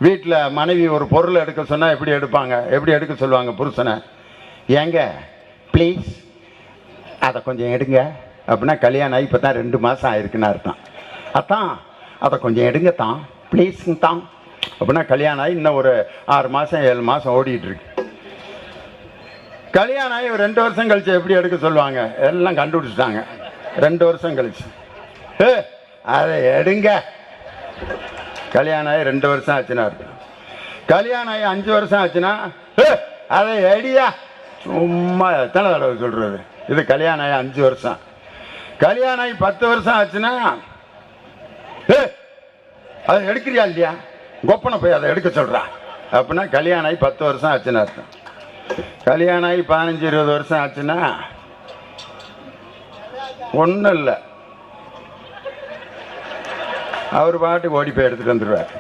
வீட்டில் மனைவி ஒரு பொருள் எடுக்க சொன்னால் எப்படி எடுப்பாங்க, எப்படி எடுக்க சொல்லுவாங்க புருஷனை? ஏங்க ப்ளீஸ் அதை கொஞ்சம் எடுங்க அப்படின்னா கல்யாணம் ஆகி இப்போ தான் 2 மாதம் ஆயிருக்குன்னு அர்த்தம். அதான் அதை கொஞ்சம் எடுங்க தான் ப்ளீஸுங்க தான் அப்படின்னா கல்யாணம் ஆகி இன்னும் ஒரு 6 மாதம் 7 மாதம் ஓடிட்டு இருக்கு. கல்யாணம் ஆகி ஒரு 2 வருஷம் கழிச்சு எப்படி எடுக்க சொல்லுவாங்க? எல்லாம் கண்டுபிடிச்சிட்டாங்க. 2 வருஷம் கழிச்சு அதை எடுங்க. கல்யாணம் ஆகி 2 வருஷம் ஆச்சுன்னா இருக்கும். கல்யாணம் ஆகி 5 வருஷம் ஆச்சுன்னா அதை எடியா. சும்மா எத்தனை தடவை சொல்றது? இது கல்யாணம் ஆகி 5 வருஷம். கல்யாணம் ஆகி 10 வருஷம் ஆச்சுன்னா அதை எடுக்கிறியா இல்லையா? கொப்பனை போய் அதை எடுக்க சொல்றா அப்படின்னா கல்யாணம் ஆகி 10 வருஷம் ஆச்சுன்னு அர்த்தம். கல்யாணம் ஆகி 15-20 வருஷம் ஆச்சுன்னா ஒன்றும் இல்லை, அவர் பாட்டுக்கு ஓடி போய் எடுத்துட்டு வந்துடுவார்.